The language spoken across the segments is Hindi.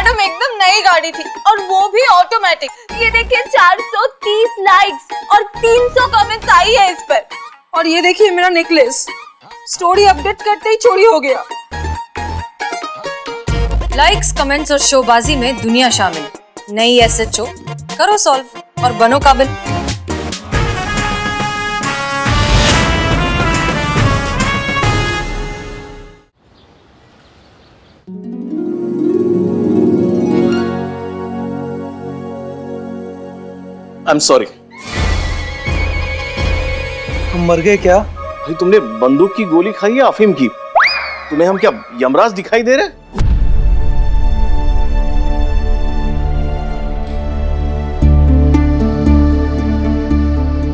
मैडम एकदम नई गाड़ी थी और वो भी ऑटोमेटिक। ये देखिए 430 लाइक्स और 300 कमेंट्स आई है इस पर। और ये देखिए मेरा नेकलेस, स्टोरी अपडेट करते ही चोरी हो गया। लाइक्स, कमेंट्स और शोबाजी में दुनिया शामिल। नई SHO करो सॉल्व और बनो काबिल। I'm sorry। हम मर गए क्या? भाई तुमने बंदूक की गोली खाई है अफीम की? तुम्हें हम क्या यमराज दिखाई दे रहे?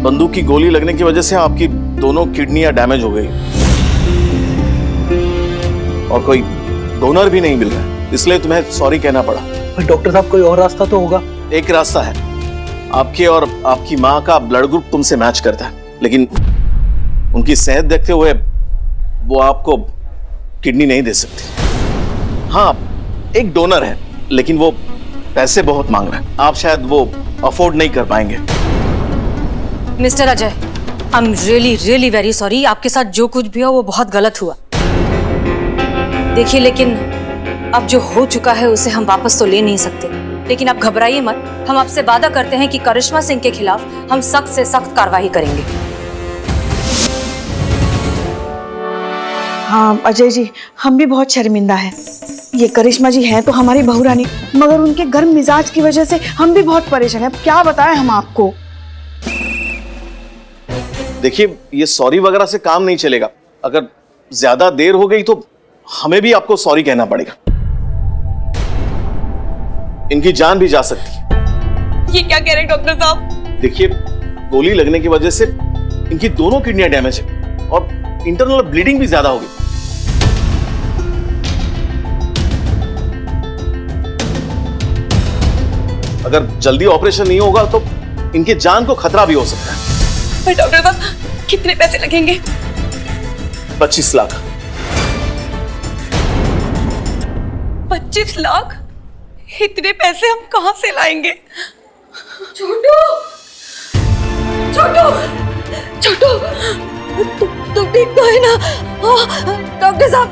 बंदूक की गोली लगने की वजह से आपकी दोनों किडनियां डैमेज हो गई और कोई डोनर भी नहीं मिल रहा, इसलिए तुम्हें सॉरी कहना पड़ा। डॉक्टर साहब कोई और रास्ता तो होगा? एक रास्ता है, आपके और आपकी माँ का ब्लड ग्रुप तुमसे मैच करता है, लेकिन उनकी सेहत देखते हुए वो आपको किडनी नहीं दे सकती। हाँ, एक डोनर है, लेकिन वो पैसे बहुत मांग रहा है, आप शायद वो अफोर्ड नहीं कर पाएंगे। Mister Ajay, I am really very sorry. आपके साथ जो कुछ भी हो वो बहुत गलत हुआ। देखिए, लेकिन अब जो हो चुका है उसे हम वापस तो ले नहीं सकते, लेकिन आप घबराइए मत। हम आपसे वादा करते हैं कि करिश्मा सिंह के खिलाफ हम सख्त से सख्त कार्रवाई करेंगे। हाँ अजय जी, हम भी बहुत शर्मिंदा हैं। ये करिश्मा जी हैं तो हमारी बहू रानी, मगर उनके गर्म मिजाज की वजह से हम भी बहुत परेशान हैं। अब क्या बताएं हम आपको। देखिए, ये सॉरी वगैरह से काम नहीं चलेगा। अगर ज्यादा देर हो गई तो हमें भी आपको सॉरी कहना पड़ेगा। इनकी जान भी जा सकती है। ये क्या कह रहे हैं डॉक्टर साहब? देखिए, गोली लगने की वजह से इनकी दोनों किडनियां डैमेज है और इंटरनल ब्लीडिंग भी ज्यादा होगी। अगर जल्दी ऑपरेशन नहीं होगा तो इनके जान को खतरा भी हो सकता है। पर डॉक्टर साहब, कितने पैसे लगेंगे? 25 लाख। 25 लाख? इतने पैसे हम कहां से लाएंगे? छोटू, छोटू, छोटू, तू ठीक तो है ना? डॉक्टर साहब,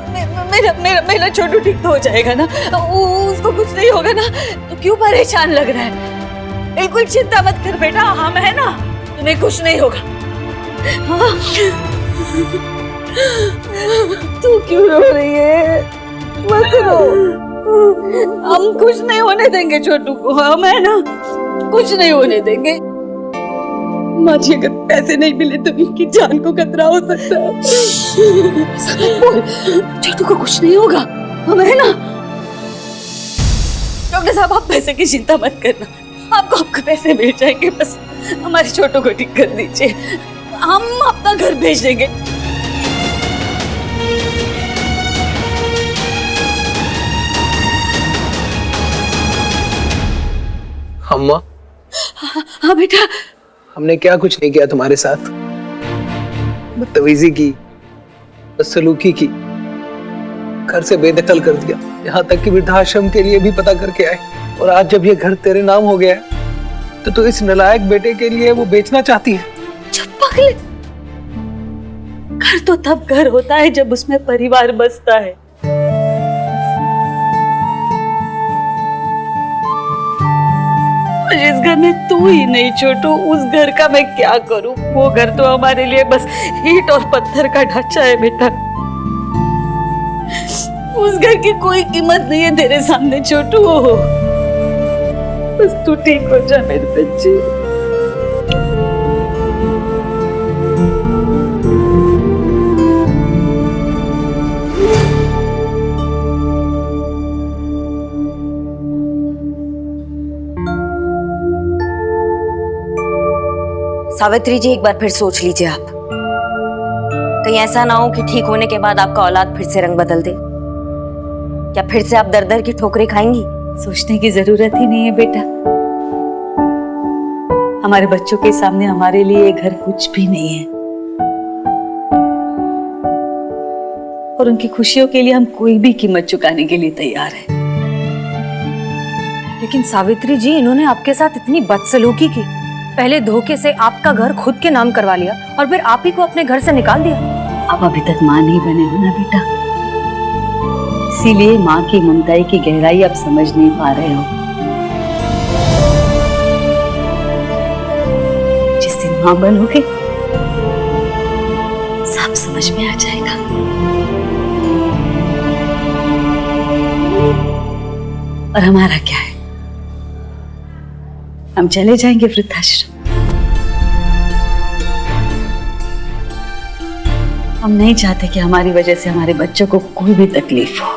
मेरा छोटू ठीक तो हो जाएगा ना? उसको कुछ नहीं होगा ना? तो क्यों परेशान लग रहा है? बिल्कुल चिंता मत कर बेटा, हम है ना, तुम्हें कुछ नहीं होगा। तू क्यों रो रही है? मत रो, हम कुछ नहीं होने देंगे छोटू को, हम है ना, कुछ नहीं होने देंगे। माँ जी, अगर पैसे नहीं मिले तो इनकी जान को खतरा हो सकता है। बोल, छोटू को कुछ नहीं होगा, हम है ना। डॉक्टर साहब, आप पैसे की चिंता मत करना, आपको पैसे मिल जाएंगे, बस हमारे छोटू को ठीक कर दीजिए, हम अपना घर भेज देंगे। अम्मा। हाँ बेटा। हमने क्या कुछ नहीं किया तुम्हारे साथ? बदतमीजी की, बदसलूकी की, घर से बेदखल कर दिया, यहाँ तक कि वृद्धाश्रम के लिए भी पता करके आए। और आज जब ये घर तेरे नाम हो गया है तो तू इस नालायक बेटे के लिए वो बेचना चाहती है? चुप पागल, घर तो तब घर होता है जब उसमें परिवार बसता है। जिस घर में तू ही नहीं छोटू, उस घर का मैं क्या करूं? वो घर तो हमारे लिए बस ईंट और पत्थर का ढांचा है बेटा, उस घर की कोई कीमत नहीं है तेरे सामने छोटू। बस तू ठीक हो जा मेरे बच्चे। सावित्री जी, एक बार फिर सोच लीजिए आप, कहीं ऐसा ना हो कि ठीक होने के बाद आपका औलाद फिर से रंग बदल दे। क्या फिर से आप दर दर की ठोकरें खाएंगी? सोचने की जरूरत ही नहीं है बेटा, हमारे बच्चों के सामने हमारे लिए ये घर कुछ भी नहीं है, और उनकी खुशियों के लिए हम कोई भी कीमत चुकाने के लिए तैयार हैं। लेकिन सावित्री जी, इन्होंने आपके साथ इतनी बदसलूकी की। पहले धोखे से आपका घर खुद के नाम करवा लिया और फिर आप ही को अपने घर से निकाल दिया। आप अभी तक माँ नहीं बने हो ना बेटा, इसीलिए माँ की ममताई की गहराई आप समझ नहीं पा रहे हो। जिस दिन माँ बनोगे सब समझ में आ जाएगा। और हमारा क्या है, हम चले जाएंगे वृद्धाश्रम। हम नहीं चाहते कि हमारी वजह से हमारे बच्चों को कोई भी तकलीफ हो।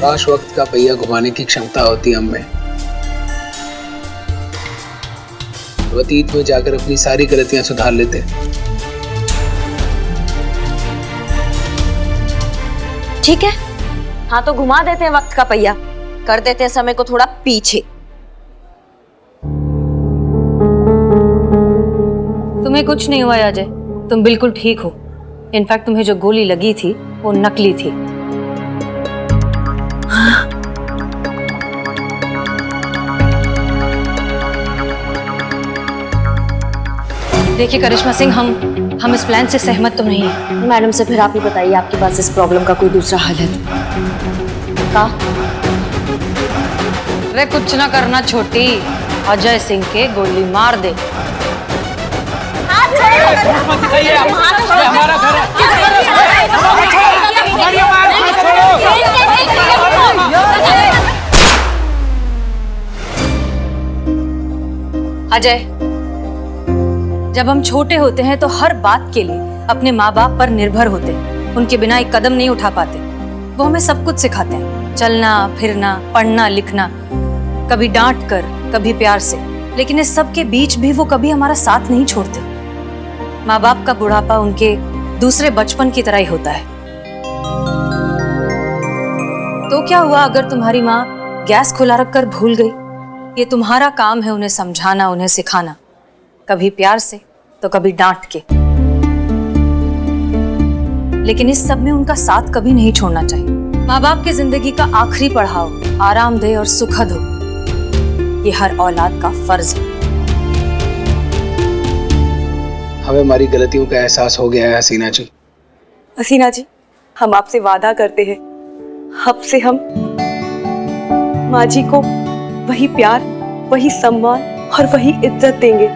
काश वक्त का पहिया घुमाने की क्षमता होती हम में, तो अतीत में जाकर अपनी सारी गलतियां सुधार लेते। ठीक है, हाँ तो घुमा देते हैं वक्त का पहिया, कर देते हैं समय को थोड़ा पीछे। तुम्हें कुछ नहीं हुआ अजय, तुम बिल्कुल ठीक हो। इनफैक्ट तुम्हें जो गोली लगी थी वो नकली थी। देखिए करिश्मा सिंह, हम इस प्लान से सहमत तो नहीं है। मैडम से फिर आप ही बताइए, आपके पास इस प्रॉब्लम का कोई दूसरा हल है तो? अरे कुछ ना करना छोटी, अजय सिंह के गोली मार दे। अजय, जब हम छोटे होते हैं तो हर बात के लिए अपने माँ बाप पर निर्भर होते हैं, उनके बिना एक कदम नहीं उठा पाते। वो हमें सब कुछ सिखाते हैं, चलना फिरना, पढ़ना लिखना, कभी डांट कर, कभी प्यार से, लेकिन इस सब के बीच भी वो कभी हमारा साथ नहीं छोड़ते। माँ बाप का बुढ़ापा उनके दूसरे बचपन की तरह ही होता है। तो क्या हुआ अगर तुम्हारी माँ गैस खुला रखकर भूल गई? ये तुम्हारा काम है उन्हें समझाना, उन्हें सिखाना, कभी प्यार से तो कभी डांट के। लेकिन इस सब में उनका साथ कभी नहीं छोड़ना चाहिए। माँ बाप की जिंदगी का आखिरी पड़ाव आरामदेह और सुखद हो, ये हर औलाद का फर्ज है। हमें हमारी गलतियों का एहसास हो गया है हसीना जी। हसीना जी, हम आपसे वादा करते हैं, अब से हम माँ जी को वही प्यार, वही सम्मान और वही इज्जत देंगे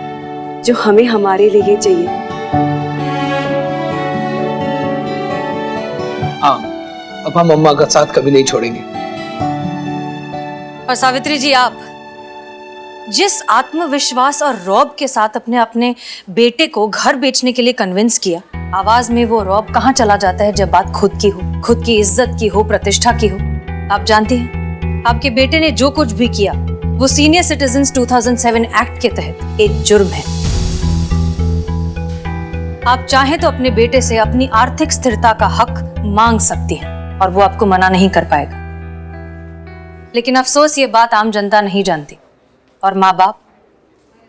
जो हमें हमारे लिए चाहिए। हाँ, अब हम अम्मा का साथ कभी नहीं छोड़ेंगे। और सावित्री जी, आप जिस आत्मविश्वास और रौब के साथ अपने बेटे को घर बेचने के लिए कन्विंस किया, आवाज में वो रौब कहाँ चला जाता है जब बात खुद की हो, खुद की इज्जत की हो, प्रतिष्ठा की हो। आप जानती हैं, आपके बेटे ने जो कुछ भी किया वो सीनियर सिटीजन्स 2007 एक्ट के तहत एक जुर्म है। आप चाहें तो अपने बेटे से अपनी आर्थिक स्थिरता का हक मांग सकती हैं और वो आपको मना नहीं कर पाएगा। लेकिन अफसोस ये बात आम जनता नहीं जानती और माँ बाप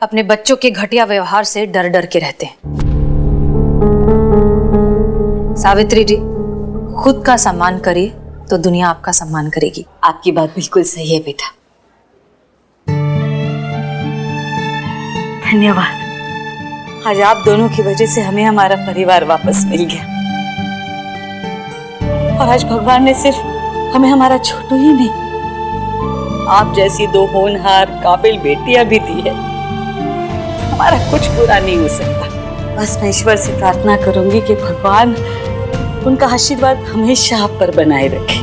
अपने बच्चों के घटिया व्यवहार से डर डर के रहते हैं। सावित्री जी, खुद का सम्मान करिए तो दुनिया आपका सम्मान करेगी। आपकी बात बिल्कुल सही है बेटा। धन्यवाद, आज आप दोनों की वजह से हमें हमारा परिवार वापस मिल गया। और आज भगवान ने सिर्फ हमें हमारा छोटू ही नहीं, आप जैसी दो होनहार काबिल बेटियां भी दी है। हमारा कुछ बुरा नहीं हो सकता। बस मैं ईश्वर से प्रार्थना करूंगी कि भगवान उनका आशीर्वाद हमेशा आप पर बनाए रखे।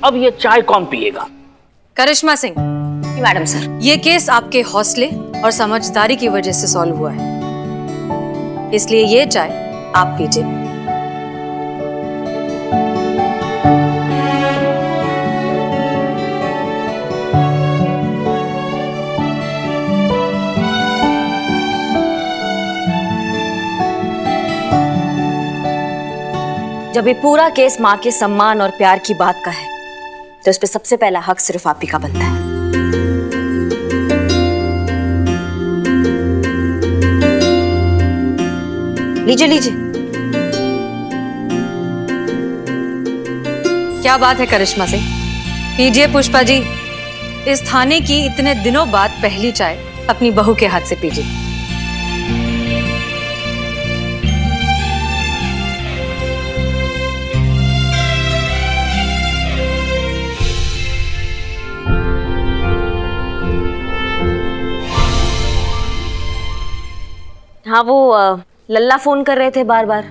अब ये चाय कौन पिएगा? करिश्मा सिंह। मैडम सर, ये केस आपके हौसले और समझदारी की वजह से सॉल्व हुआ है, इसलिए ये चाय आप पीजिए। जब ये पूरा केस माँ के सम्मान और प्यार की बात का है तो इस पे सबसे पहला हक सिर्फ आप ही का बनता है। लीजिए लीजिए। क्या बात है करिश्मा सिंह, पीजिए पुष्पा जी, इस थाने की इतने दिनों बाद पहली चाय अपनी बहू के हाथ से पीजिए। हाँ वो लल्ला फोन कर रहे थे बार बार,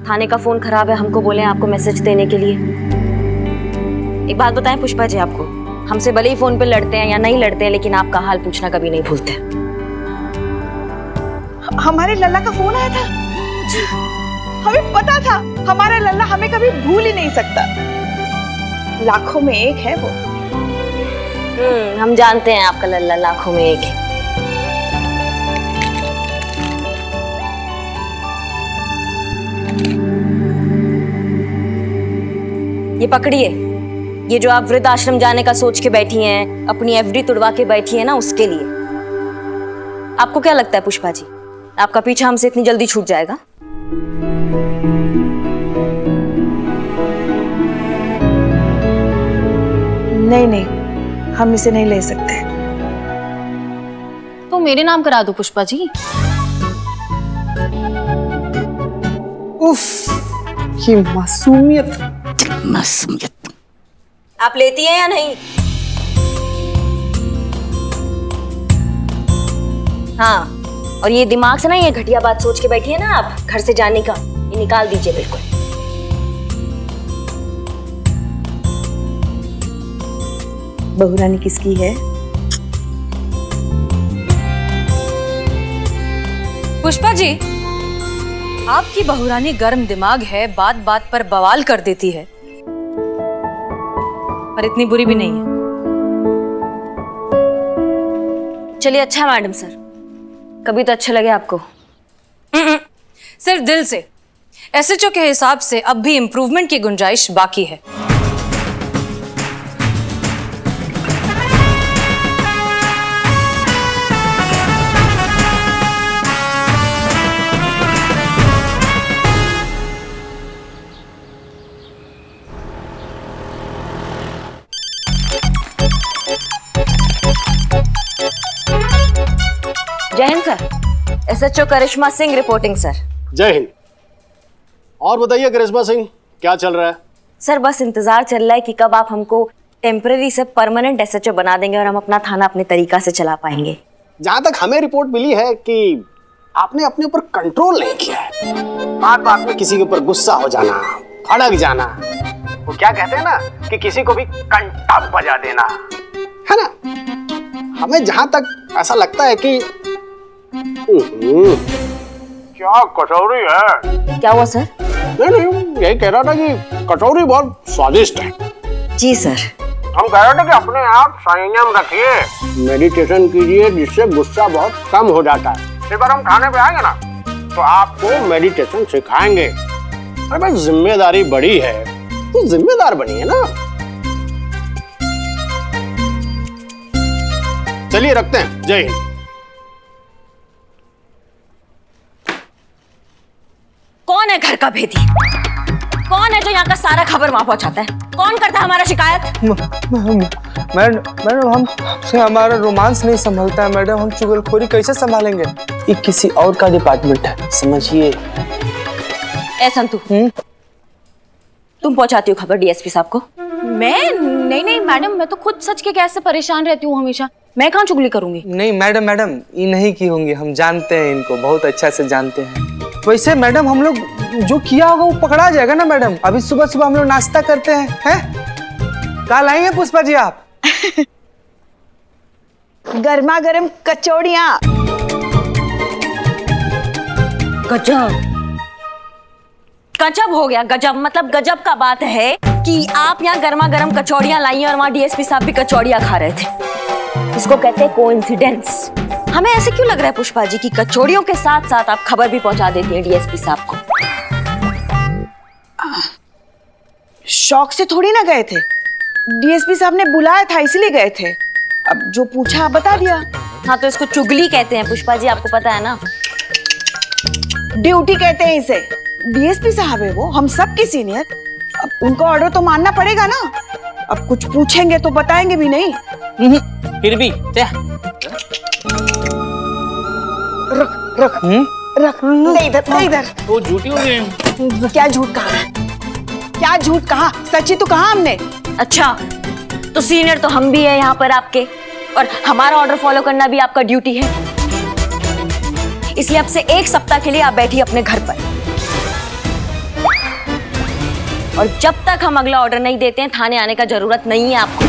थाने का फोन खराब है, हमको बोले आपको मैसेज देने के लिए। एक बात बताएं पुष्पा जी आपको, हमसे भले ही फोन पे लड़ते हैं या नहीं लड़ते हैं लेकिन आपका हाल पूछना कभी नहीं भूलते। हमारे लल्ला का फोन आया था जी। हमें पता था हमारा लल्ला हमें कभी भूल ही नहीं सकता, लाखों में एक है वो। हम जानते हैं आपका लल्ला लाखों में एक है। ये पकड़िए, ये जो आप वृद्ध आश्रम जाने का सोच के बैठी हैं, अपनी एफडी तुड़वा के बैठी हैं ना, उसके लिए। आपको क्या लगता है पुष्पा जी, आपका पीछा हमसे इतनी जल्दी छूट जाएगा? नहीं नहीं, हम इसे नहीं ले सकते। तो मेरे नाम करा दो पुष्पा जी। उफ, ये मासूमियत। आप लेती हैं या नहीं? हाँ, और ये दिमाग से ना ये घटिया बात सोच के बैठी है ना आप घर से जाने का, ये निकाल दीजिए बिल्कुल। बहुरानी किसकी है? पुष्पा जी, आपकी बहुरानी गर्म दिमाग है, बात बात पर बवाल कर देती है, पर इतनी बुरी भी नहीं है। चलिए अच्छा मैडम सर, कभी तो अच्छा लगे आपको। सिर्फ दिल से। एसएचओ के हिसाब से अब भी इंप्रूवमेंट की गुंजाइश बाकी है। जय हिंद सर, एसएचओ करिश्मा सिंह रिपोर्टिंग सर। जय हिंद। और बताइए करिश्मा सिंह, क्या चल रहा है? सर बस इंतजार चल रहा है कि कब आप हमको टेम्पररी से परमानेंट एसएचओ बना देंगे और हम अपना थाना अपने तरीका से चला पाएंगे। जहां तक हमें रिपोर्ट मिली है कि आपने अपने ऊपर कंट्रोल नहीं किया है, बात बात में किसी के ऊपर गुस्सा हो जाना, भड़क जाना, वो क्या कहते हैं ना कि किसी को भी कंटा बजा देना, है ना? हमें जहां तक ऐसा लगता है कि क्या कचौरी है। क्या हुआ सर? नहीं, यही कह रहा था कि कचौरी बहुत स्वादिष्ट है। जी सर। हम कह रहे थे कि अपने आप संयम रखिए, मेडिटेशन कीजिए, जिससे गुस्सा बहुत कम हो जाता है। एक बार हम खाने पे आएंगे ना तो आपको मेडिटेशन सिखाएंगे। अरे भाई, जिम्मेदारी बड़ी है तो जिम्मेदार बनिए ना। चलिए रखते हैं। जय हिंद। कौन है घर का भेदी? कौन है जो यहाँ का सारा खबर वहां पहुंचाता है? कौन करता है हमारा शिकायत? मैडम, हमसे हमारा रोमांस नहीं संभलता है मैडम, हम चुगलखोरी कैसे संभालेंगे? ये किसी और का डिपार्टमेंट है, समझिए। ए संतू, तुम पहुंचाती हो खबर डीएसपी साहब को? मैं नहीं मैडम, मैं तो खुद सच के गैस से परेशान रहती हूँ हमेशा। मैं कहाँ चुगली करूंगी? नहीं मैडम, ये नहीं की होंगी, हम जानते हैं इनको, बहुत अच्छा से जानते हैं। वैसे मैडम, हम लोग जो किया होगा वो पकड़ा जाएगा ना मैडम? अभी सुबह सुबह हम लोग नाश्ता करते हैं। कल आएंगे पुष्पा जी आप? गर्मा गर्म कचौड़ियाँ। गजब, गजब हो गया। गजब मतलब गजब का बात है कि आप यहाँ गर्मा गर्म कचौड़ियाँ लाई हैं और वहाँ डीएसपी साहब भी कचौड़ियाँ खा रहे थे। इसको कहते हैं कोइंसिडेंस। हमें ऐसे क्यों लग रहा है पुष्पा जी कि कचौड़ियों के साथ साथ आप खबर भी पहुंचा देती हैं डीएसपी साहब को? शौक से थोड़ी ना गए थे, डीएसपी साहब ने बुलाया था इसलिए गए थे। अब जो पूछा बता दिया। हाँ तो इसको चुगली कहते हैं पुष्पा जी, आपको पता है ना। ड्यूटी कहते हैं इसे। डीएसपी साहब है वो, हम सब के सीनियर। अब उनका ऑर्डर तो मानना पड़ेगा ना। अब कुछ पूछेंगे तो बताएंगे भी नहीं। फिर भी रख ले इधर, ले इधर। वो झूठी हो गई। क्या झूठ कहा? क्या झूठ कहा? सच्ची तो कहा हमने। अच्छा तो सीनियर तो हम भी है यहाँ पर आपके, और हमारा ऑर्डर फॉलो करना भी आपका ड्यूटी है। इसलिए अब से 1 सप्ताह के लिए आप बैठिए अपने घर पर, और जब तक हम अगला ऑर्डर नहीं देते हैं थाने आने का जरूरत नहीं है आपको।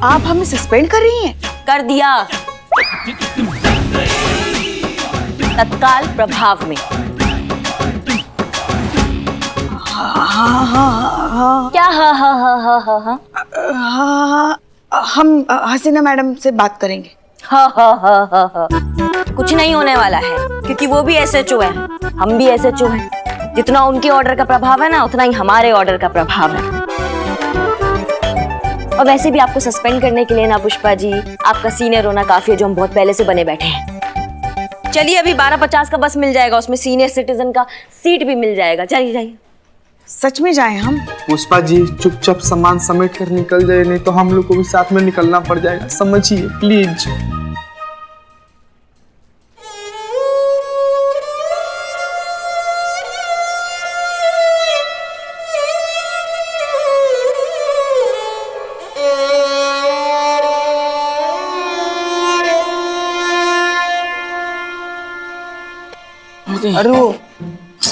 आप हमें सस्पेंड कर रही हैं? कर दिया, तत्काल प्रभाव में। क्या हाँ हाँ हाँ हाँ हाँ हाँ हाँ, हम हसीना मैडम से बात करेंगे। हाँ हाँ हाँ हाँ हाँ कुछ नहीं होने वाला है, क्योंकि वो भी एसएचओ है, हम भी एसएचओ हैं। जितना उनके ऑर्डर का प्रभाव है ना, उतना ही हमारे ऑर्डर का प्रभाव है। और वैसे भी आपको सस्पेंड करने के लिए ना पुष्पा जी, आपका सीनियर होना काफी है, जो हम बहुत पहले से बने बैठे हैं। चलिए अभी 12:50 का बस मिल जाएगा, उसमें सीनियर सिटीजन का सीट भी मिल जाएगा। चलिए जाइए। सच में जाए हम? पुष्पा जी चुपचाप सामान समेट कर निकल जाए, नहीं तो हम लोग को भी साथ में निकलना पड़ जाएगा, समझिए प्लीज।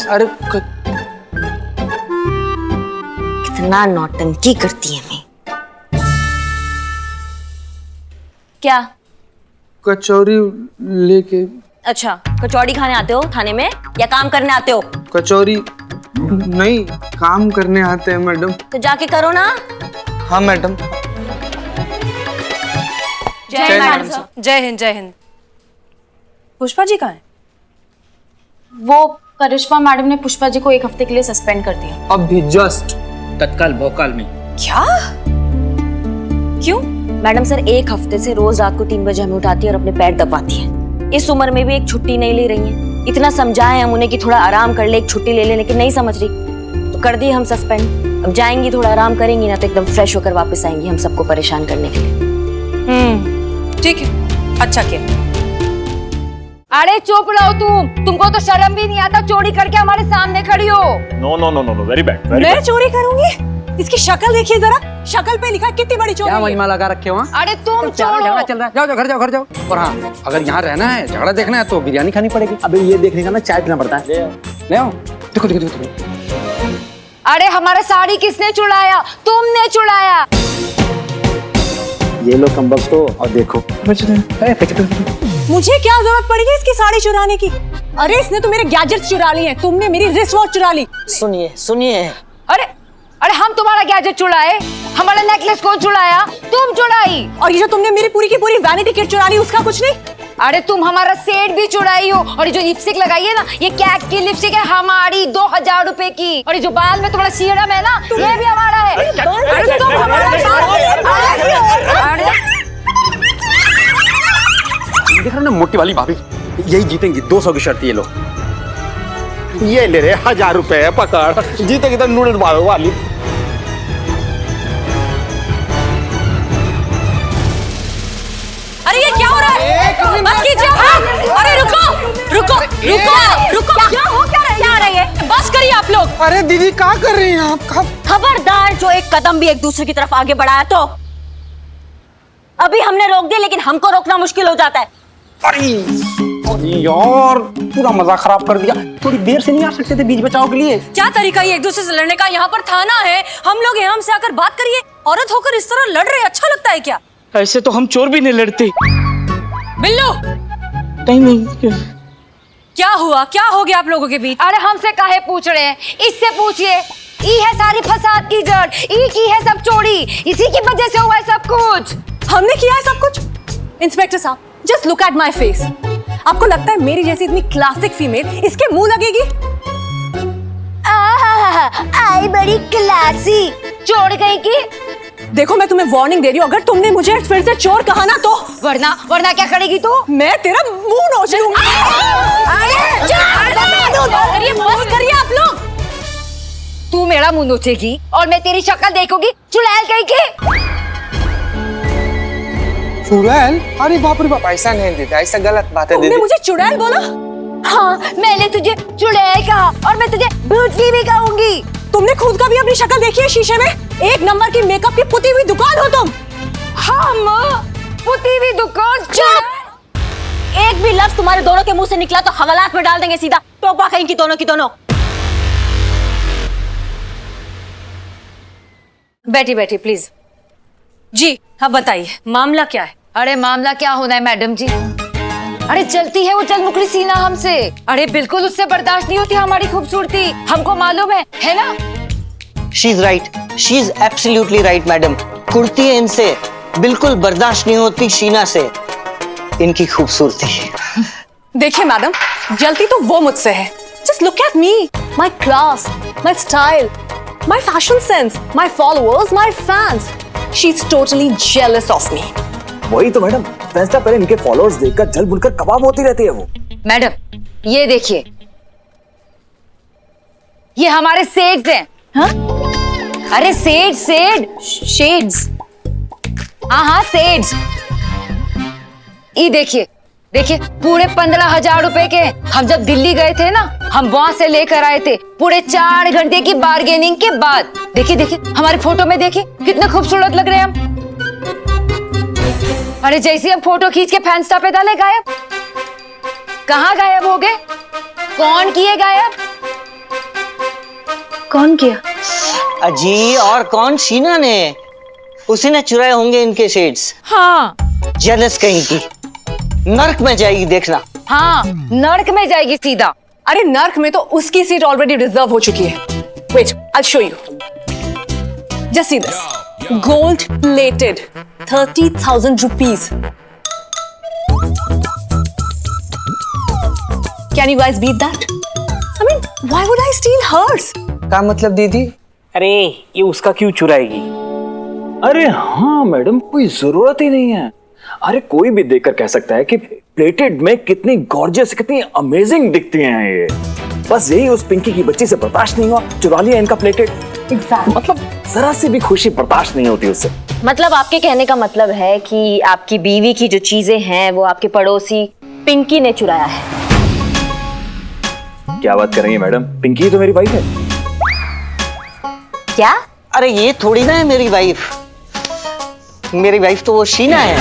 अरे कितना नौटंकी करती है मैं। क्या? कचौरी लेके। अच्छा कचौड़ी खाने आते हो थाने में, या काम करने आते हो? कचौरी नहीं, काम करने आते हैं मैडम। तो जाके करो ना। हाँ मैडम। जय हिंद मैडम साहब। जय हिंद जय हिंद। पुष्पा जी कहाँ हैं? वो करिश्मा मैडम ने पुष्पा जी को 1 हफ्ते के लिए सस्पेंड कर दिया। अभी जस्ट तत्काल भोकाल में। क्या? क्यों? मैडम सर 1 हफ्ते से रोज रात को 3 बजे हमें उठाती है और अपने पैर दबाती है। इस उम्र में भी एक छुट्टी नहीं ले रही है। इतना समझाए हम उन्हें कि थोड़ा आराम कर ले, एक छुट्टी ले ले, लेकिन नहीं समझ रही, तो कर दी हम सस्पेंड। अब जाएंगी, थोड़ा आराम करेंगी ना तो एकदम फ्रेश होकर वापस आएंगी हम सबको परेशान करने के लिए। ठीक है, अच्छा किया। अरे चुप रहो तुमको तो शर्म भी नहीं आता, चोरी करके हमारे सामने खड़ी हो। No no no no no, very bad. मैं चोरी करूंगी? इसकी शक्ल देखिए जरा, शक्ल पे लिखा है कितनी बड़ी चोरी है। मजमा लगा रखे हो? अरे तुम झगड़ा चल रहा है, जाओ घर जाओ। और हाँ, अगर यहाँ रहना है, झगड़ा देखना है तो बिरयानी खानी पड़ेगी। अबे ये देखने का ना चाय पीना पड़ता है। ले आओ। देखो। अरे हमारा साड़ी किसने चुराया? तुमने चुराया। ये लो कमबख्त हो और देखो। मुझे क्या जरूरत पड़ेगी इसकी साड़ी चुराने की? अरे इसने तो मेरे गैजेट्स चुरा लिए हैं, तुमने मेरी रिस्ट वॉच चुरा ली। सुनिए। अरे हम तुम्हारा गैजेट चुराए? हमारा नेकलेस कौन चुराया? तुम चुराई। और ये जो तुमने मेरी पूरी की पूरी वैनिटी किट चुरा ली, उसका कुछ नहीं? अरे तुम हमारा सेट भी चुराई हो, और ये जो लिपस्टिक लगाई है ना, ये कैट की लिपस्टिक है हमारी, 2000 रुपए की। और ये जो बाल में तुम्हारा सीरम है ना, ये भी हमारा है। अरे तुम हमारा देख रहे हो ना मोटी वाली भाभी, यही जीतेंगी। 200 की शर्त ये लो। ये ले रहे 1000 रुपए पकड़, जीतेगी तो नूडल्स वाली। अरे ये क्या हो रहा है? बस कीजिए। अरे रुको। क्या रही है? बस करिए आप लोग। अरे दीदी क्या कर रही हैं आप? खबरदार, जो एक कदम भी एक दूसरे की तरफ आगे बढ़ाया तो अभी हमने रोक दिया, लेकिन हमको रोकना मुश्किल हो जाता है। अरे यार, पूरा मजा खराब कर दिया। थोड़ी देर से नहीं आ सकते थे बीच बचाव के लिए? क्या तरीका है एक दूसरे से लड़ने का? यहाँ पर थाना है, हम लोग यहाँ से आकर बात करिए। औरत होकर इस तरह लड़ रहे, अच्छा लगता है क्या? ऐसे तो हम चोर भी नहीं लड़ते। बिल्लू नहीं। क्या हुआ? क्या हो गया आप लोगों के बीच? अरे हमसे काहे पूछ रहे हैं? इससे पूछिए। ई है सारी फसाद की जड़, ई की है सब चोरी, इसी की वजह से हुआ है सब कुछ। हमने किया है सब कुछ? इंस्पेक्टर साहब, just look at my face. आपको लगता है मेरी जैसी इतनी क्लासिक फीमेल इसके मुंह लगेगी? आई बड़ी क्लासी। चोर गई की। देखो मैं तुम्हें वार्निंग दे रही हूँ, अगर तुमने मुझे फिर से चोर कहा ना तो वरना क्या करेगी तू? मैं तेरा मुंह नोच लूंगी। अरे बस करिए आप लोग। तू मेरा मुंह नोचेगी और मैं तेरी शक्ल देखूंगी, चुड़ैल कहीं के। चुड़ैल? अरे बाप रे बाप, ऐसा नहीं दीदी, ऐसा गलत बात है तुमने दीदी। मुझे चुड़ैल बोला? हाँ, मैंने तुझे चुड़ैल कहा और मैं तुझे भूतनी भी कहूंगी। तुमने खुद का भी अपनी शक्ल देखी है शीशे में? एक नंबर की मेकअप की पुती हुई दुकान हो तुम। हम पुती हुई दुकान? चुप! एक भी लफ्ज तुम्हारे दोनों के मुंह से निकला तो हवालात में डाल देंगे सीधा। टोपा कहीं की दोनों की दोनों। बैठी बैठी प्लीज। जी हाँ बताइए, मामला क्या है? अरे मामला क्या होना है मैडम जी? अरे चलती है वो चल मुकरी सीना हमसे। अरे बिल्कुल उससे बर्दाश्त नहीं होती हमारी खूबसूरती, हमको मालूम है ना? She is right, she is absolutely right madam. Kurti है इनसे, बिल्कुल बर्दाश्त नहीं होती शीना से इनकी खूबसूरती। देखिए मैडम, जलती तो वो मुझसे है। Just look at me, my class, my style, my fashion sense, my followers, my fans. She is totally jealous of me. वही तो मैडम, फैसला पहले इनके फॉलोअर्स देखकर जल बुनकर कबाब होती रहती है वो। मैडम ये देखिए, ये हमारे सेड्स हैं। हाँ? अरे शेड्स। हाँ सेड्स। ये देखिए पूरे 15,000 रुपए के। हम जब दिल्ली गए थे ना, हम वहां से लेकर आए थे पूरे 4 घंटे की बार्गेनिंग के बाद। देखिए हमारे फोटो में देखिए कितने खूबसूरत लग रहे हैं हम। अरे जैसे हम फोटो खींच के फैंस्टा पे डाले गायब। कहाँ गायब हो गए? कौन किए गायब? कौन किया? अजी और कौन? शीना ने। उसी ने चुराए होंगे इनके शेड्स। हाँ जेलस कहीं की, नर्क में जाएगी देखना। हाँ नर्क में जाएगी सीधा। अरे नर्क में तो उसकी सीट ऑलरेडी रिजर्व हो चुकी है। Wait, I show you. Just see this, gold plated 30,000 rupees. Can you guys beat that? I mean, why would I steal hers? क्या मतलब दीदी? अरे ये उसका क्यों चुराएगी? अरे हाँ मैडम, कोई जरूरत ही नहीं है। अरे कोई भी देखकर कह सकता है कि प्लेटेड में कितनी गॉर्जियस, कितनी अमेजिंग दिखती हैं ये। बस यही उस पिंकी की बच्ची से बर्दाश्त नहीं हुआ, चुरा लिया इनका प्लेटेड। मतलब जरा सी भी खुशी बर्दाश्त नहीं होती उससे। मतलब आपके कहने का मतलब है कि आपकी बीवी की जो चीजें हैं वो आपके पड़ोसी पिंकी ने चुराया है। क्या बात कर रही है मैडम? पिंकी तो मेरी वाइफ है। क्या? अरे ये थोड़ी ना है मेरी वाइफ। मेरी वाइफ तो वो शीना है।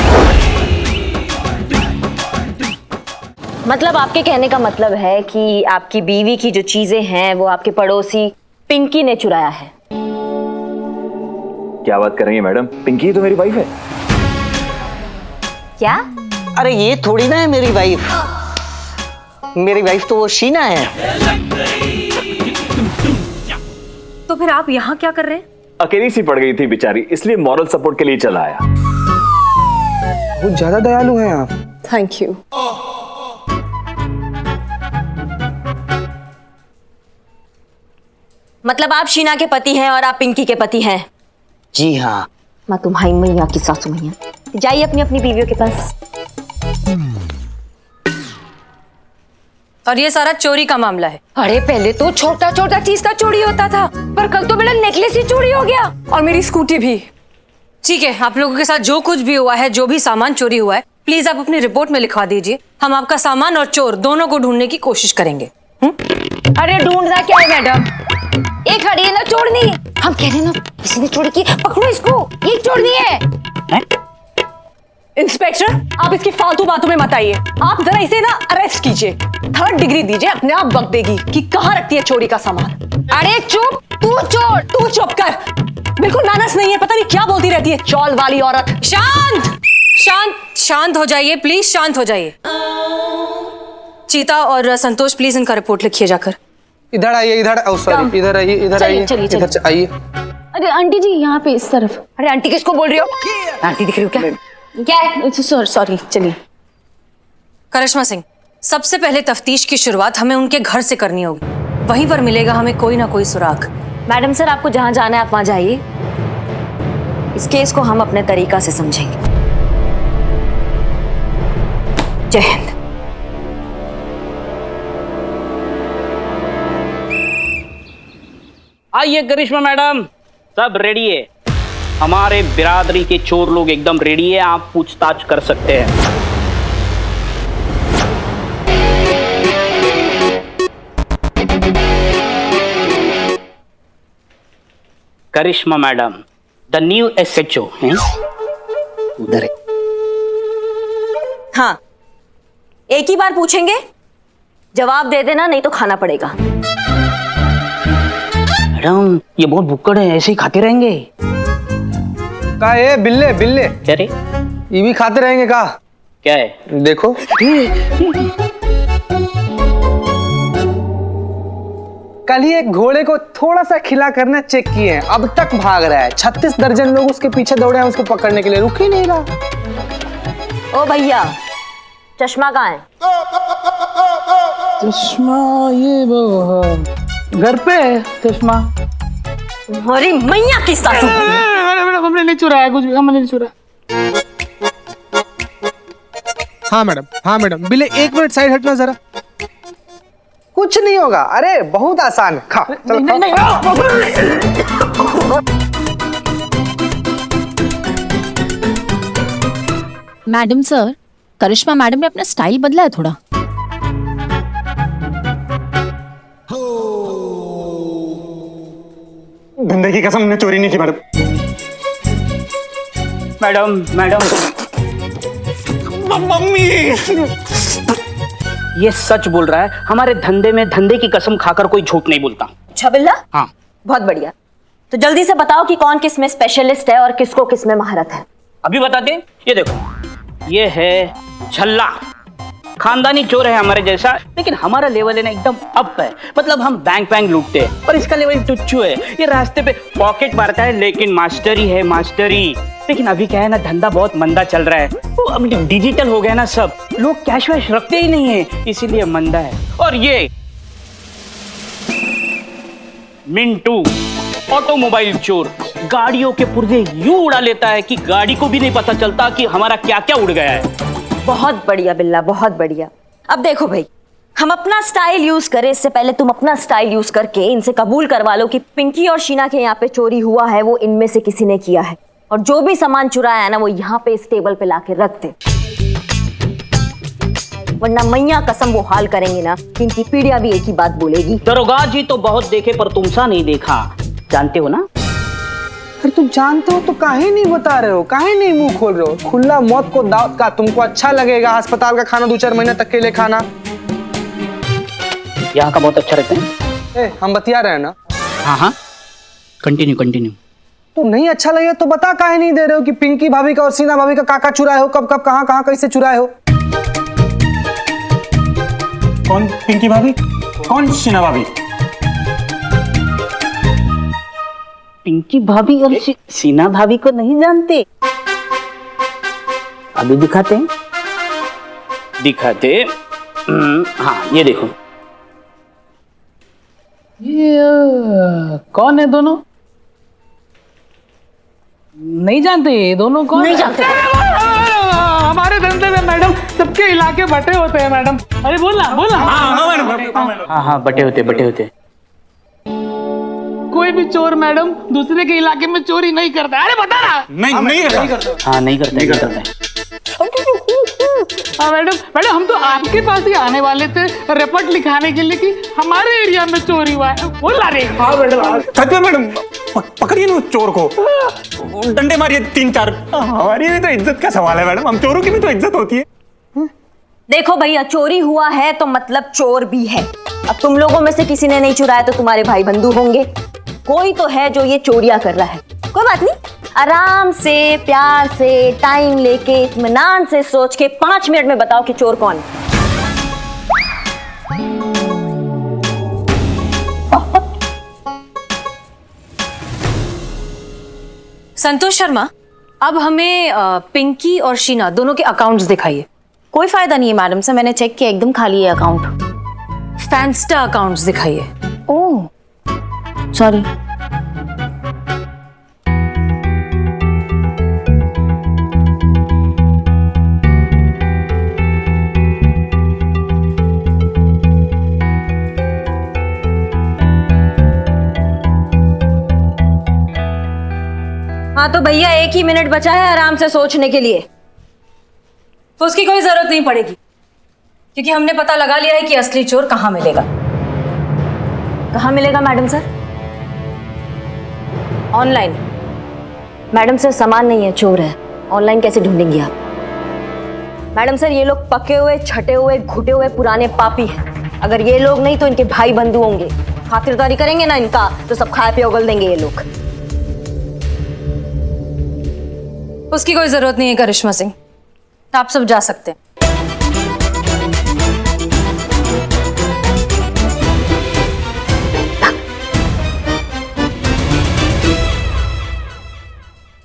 मतलब आपके कहने का मतलब है कि आपकी बीवी की जो चीजें हैं वो आपके पड़ोसी पिंकी ने चुराया है। क्या बात कर रही है मैडम? पिंकी तो मेरी वाइफ है। क्या? अरे ये थोड़ी ना है मेरी वाइफ। मेरी वाइफ तो वो शीना है। तो फिर आप यहाँ क्या कर रहे हैं? अकेली सी पड़ गई थी बेचारी, इसलिए मॉरल सपोर्ट के लिए चला आया। बहुत ज्यादा दयालु हैं आप। Thank you. मतलब आप शीना के पति हैं और आप पिंकी के पति हैं? जी हाँ। मैं तुम्हारी मैया की सासू मैया। जाइए अपनी अपनी बीवियों के पास। और ये सारा चोरी का मामला है। अरे पहले तो छोटा छोटा चीज का चोरी होता था, पर कल तो मेरा नेकलेस ही चोरी हो गया और मेरी स्कूटी भी। ठीक है, आप लोगों के साथ जो कुछ भी हुआ है, जो भी सामान चोरी हुआ है, प्लीज आप अपनी रिपोर्ट में लिखवा दीजिए। हम आपका सामान और चोर दोनों को ढूंढने की कोशिश करेंगे। अरे ढूंढना क्या है मैडम? एक खड़ी है ना चोरनी। हम कह रहे ना किसी ने चोरी की, पकड़ो इसको, ये चोरनी है। इंस्पेक्टर, आप इसकी फालतू बातों में मत आइए। आप जरा इसे ना अरेस्ट कीजिए। 3rd डिग्री दीजिए, अपने आप बक देगी कि कहाँ रखती है चोरी का सामान। अरे चुप, तू चोर। तू चुप कर, बिल्कुल मैनर्स नहीं है। पता नहीं क्या बोलती रहती है, चौल वाली औरत। शांत हो जाइए प्लीज, शांत हो जाइए। चीता और संतोष प्लीज इनका रिपोर्ट लिखिए जाकर। इधर आइए, इधर। सॉरी, इधर आइए, इधर आइए, इधर आइए। अरे आंटी जी यहाँ पे इस तरफ। अरे आंटी किसको बोल रही हो? आंटी दिख रही हो क्या? क्या है? सॉरी, चलिए। करिश्मा सिंह, सबसे पहले तफ्तीश की शुरुआत हमें उनके घर से करनी होगी। वहीं पर मिलेगा हमें कोई ना कोई सुराग। मैडम सर, आपको जहां जाना है आप वहां जाइए। इस केस को हम अपने तरीका से समझेंगे। जय हिंद। आइए करिश्मा मैडम, सब रेडी है। हमारे बिरादरी के चोर लोग एकदम रेडी है, आप पूछताछ कर सकते हैं। करिश्मा मैडम, द न्यू SHO हैं उधर है। हाँ, एक ही बार पूछेंगे, जवाब दे देना, नहीं तो खाना पड़ेगा। मैडम ये बहुत भुक्कड़ है, ऐसे ही खाते रहेंगे। का ये बिल्ले बिल्ले क्या रे? ये भी खाते रहेंगे का? क्या है? देखो कल ही एक घोड़े को थोड़ा सा खिला करना चेक किए हैं, अब तक भाग रहा है। 36 दर्जन लोग उसके पीछे दौड़े हैं उसको पकड़ने के लिए, रुक ही नहीं रहा। ओ भैया, चश्मा कहाँ है? चश्मा ये घर पे है चश्मा। अरे मैया की सासू। मैडम हमने नहीं चुराया कुछ भी, हमने नहीं चुराया। हाँ मैडम बिल्ले 1 मिनट साइड हटना जरा। कुछ नहीं होगा, अरे बहुत आसान। खा चलो नहीं, मैडम सर, करिश्मा मैडम ने अपना स्टाइल बदला है थोड़ा। धंधे की कसम, ने चोरी नहीं की मैडम। मैडम मम्मी ये सच बोल रहा है। हमारे धंधे में धंधे की कसम खाकर कोई झूठ नहीं बोलता। अच्छा बिल्ला, हाँ बहुत बढ़िया। तो जल्दी से बताओ कि कौन किस में स्पेशलिस्ट है और किसको किस में महारत है। अभी बता दें। ये देखो, ये है झल्ला, खानदानी चोर है हमारे जैसा, लेकिन हमारा लेवल है ना एकदम अप है। मतलब हम बैंक लूटते हैं और इसका लेवल टुच्चू है। ये रास्ते पे पॉकेट मारता है लेकिन मास्टरी है, मास्टरी। लेकिन अभी क्या है ना, धंधा बहुत मंदा चल रहा है। तो अभी डिजिटल हो गया ना सब, लोग कैश वैश रखते ही नहीं है, इसीलिए मंदा है। और ये मिंटू ऑटोमोबाइल चोर, गाड़ियों के पुर्जे यूं उड़ा लेता है कि गाड़ी को भी नहीं पता चलता कि हमारा क्या क्या उड़ गया है। बहुत बढ़िया बिल्ला, बहुत बढ़िया। अब देखो भाई, हम अपना स्टाइल यूज करें इससे पहले तुम अपना स्टाइल यूज करके इनसे कबूल करवा लो कि पिंकी और शीना के यहाँ पे चोरी हुआ है, वो इनमें से किसी ने किया है। और जो भी सामान चुराया है ना, वो यहाँ पे इस टेबल पे लाके रख दे, वरना मैया कसम वो हाल करेंगे ना कि इनकी पीढ़ियां भी एक ही बात बोलेगी। दरोगा जी तो बहुत देखे पर तुमसा नहीं देखा, जानते हो ना। अरे तुम जानते हो तो काहे नहीं बता रहे हो, काहे नहीं मुंह खोल रहे हो? खुला मौत को दावत का तुमको अच्छा लगेगा अस्पताल का खाना 2-4 महीने तक के लिए खाना? यहाँ का बहुत अच्छा रहता है। हम बतिया रहे हैं ना। हाँ कंटिन्यू। तो नहीं अच्छा लगे तो बता, काहे नहीं दे रहे हो कि पिंकी भाभी का और सीना भाभी का काका चुराए हो, कब कहाँ कैसे चुराए हो? कौन पिंकी भाभी, कौन शीना भाभी? पिंकी भाभी और सीना भाभी को नहीं जानते? अभी दिखाते हाँ ये देखो, ये कौन है दोनों? नहीं जानते ये दोनों कौन? नहीं जानते। हमारे धंधे में मैडम सबके इलाके बटे होते हैं मैडम। अरे बोलना। हाँ बटे होते। कोई भी चोर मैडम दूसरे के इलाके में चोरी नहीं करता। अरे बता ना। नहीं करता। हाँ नहीं करता। हाँ मैडम हम तो आपके पास ही आने वाले थे रिपोर्ट लिखाने के लिए कि हमारे एरिया में चोरी हुआ है। बोला रे। हाँ मैडम, सच में मैडम, पकड़िए ना चोर को, डंडे मारिए 3-4। हमारी भी तो इज्जत का सवाल है मैडम, हम चोरों की भी तो इज्जत होती है। देखो भैया, चोरी हुआ है तो मतलब चोर भी है। अब तुम लोगों में से किसी ने नहीं चुराया तो तुम्हारे भाई बंधु होंगे, कोई तो है जो ये चोरियां कर रहा है। कोई बात नहीं, आराम से प्यार से टाइम लेके इत्मीनान से सोच के 5 मिनट में बताओ कि चोर कौन है। संतोष शर्मा, अब हमें पिंकी और शीना दोनों के अकाउंट्स दिखाइए। कोई फायदा नहीं है मैडम से, मैंने चेक किया एकदम खाली है अकाउंट। फैंस्टा अकाउंट्स दिखाइए। Oh sorry. हाँ तो भैया 1 ही मिनट बचा है आराम से सोचने के लिए। तो उसकी कोई जरूरत नहीं पड़ेगी, क्योंकि हमने पता लगा लिया है कि असली चोर कहाँ मिलेगा। कहाँ मिलेगा madam sir? Online. Madam sir सामान नहीं है, चोर है। ऑनलाइन कैसे ढूंढेंगी आप? मैडम सर ये लोग पके हुए, छटे हुए, घुटे हुए पुराने पापी हैं। अगर ये लोग नहीं तो इनके भाई बंधु होंगे। खातिरदारी करेंगे ना इनका तो सब खाए पे उगल देंगे ये लोग। उसकी कोई जरूरत नहीं है करिश्मा सिंह, आप सब जा सकते हैं।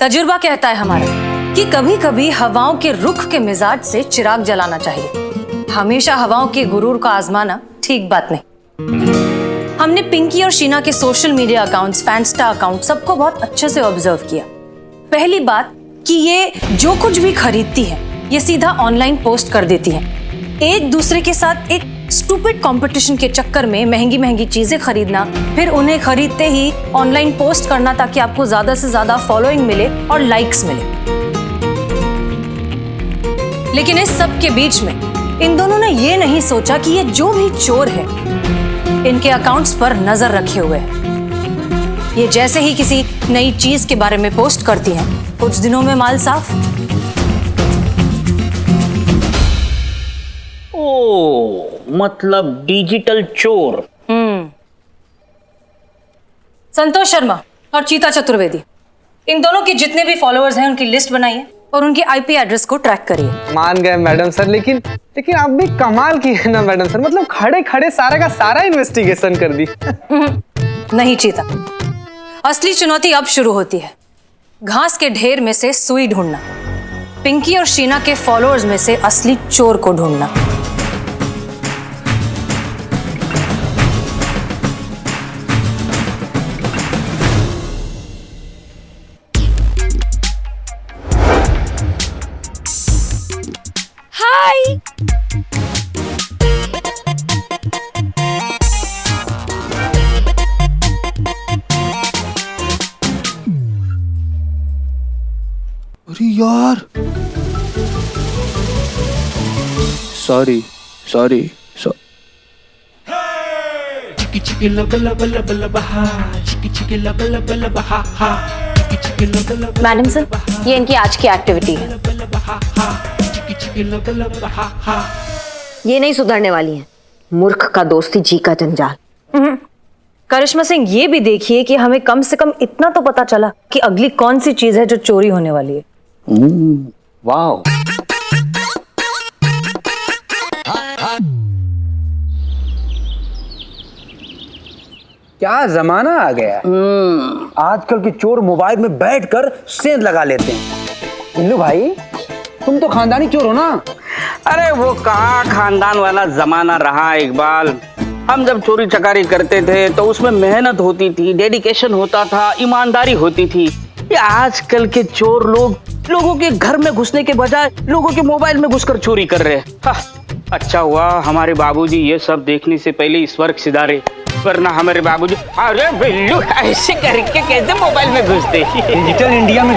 तजुर्बा कहता है हमारा कि कभी कभी हवाओं के रुख के मिजाज से चिराग जलाना चाहिए। हमेशा हवाओं के गुरूर को आजमाना ठीक बात नहीं। हमने पिंकी और शीना के सोशल मीडिया अकाउंट्स, फैंस्टा अकाउंट सबको बहुत अच्छे से ऑब्जर्व किया। पहली बात कि ये जो कुछ भी खरीदती है ये सीधा ऑनलाइन पोस्ट कर देती हैं। एक दूसरे के साथ एक स्टूपिड कंपटीशन के चक्कर में महंगी महंगी चीजें खरीदना, फिर उन्हें खरीदते ही ऑनलाइन पोस्ट करना ताकि आपको ज्यादा से ज्यादा फॉलोइंग मिले और लाइक्स मिले। लेकिन इस सब के बीच में इन दोनों ने ये नहीं सोचा कि ये जो भी चोर है इनके अकाउंट्स पर नजर रखे हुए हैं। ये जैसे ही किसी नई चीज के बारे में पोस्ट करती हैं, कुछ दिनों में माल साफ। ओ मतलब डिजिटल चोर। संतोष शर्मा और चीता चतुर्वेदी, इन दोनों के जितने भी फॉलोअर्स हैं उनकी लिस्ट बनाइए और उनके आईपी एड्रेस को ट्रैक करिए। मान गए मैडम सर, लेकिन आप भी कमाल की है ना मैडम सर, मतलब खड़े खड़े सारा का सारा इन्वेस्टिगेशन कर दी। नहीं चीता, असली चुनौती अब शुरू होती है। घास के ढेर में से सुई ढूंढना, पिंकी और शीना के फॉलोअर्स में से असली चोर को ढूंढना। हाय अरे यार, सॉरी सॉरी। मैडम सर ये इनकी आज की एक्टिविटी है, ये नहीं सुधरने वाली है। मूर्ख का दोस्ती जी का जंजाल। करिश्मा सिंह, ये भी देखिए कि हमें कम से कम इतना तो पता चला कि अगली कौन सी चीज है जो चोरी होने वाली है। वाह, क्या जमाना आ गया। आजकल के चोर मोबाइल में बैठकर सेंध लगा लेते हैं। इल्लू भाई, तुम तो खानदानी चोर हो ना? अरे वो कहाँ खानदान वाला जमाना रहा इकबाल। हम जब चोरी चकारी करते थे तो उसमें मेहनत होती थी, डेडिकेशन होता था, ईमानदारी होती थी। ये आजकल के चोर लोगों के घर में घुसने के बजाय लोगों के मोबाइल में घुसकर चोरी कर रहे हैं। अच्छा हुआ हमारे बाबूजी ये सब देखने से पहले ईश्वर सिधारे, वरना हमारे बाबूजी अरे बिल्लू ऐसे करके कैसे मोबाइल में घुसते। डिजिटल इंडिया में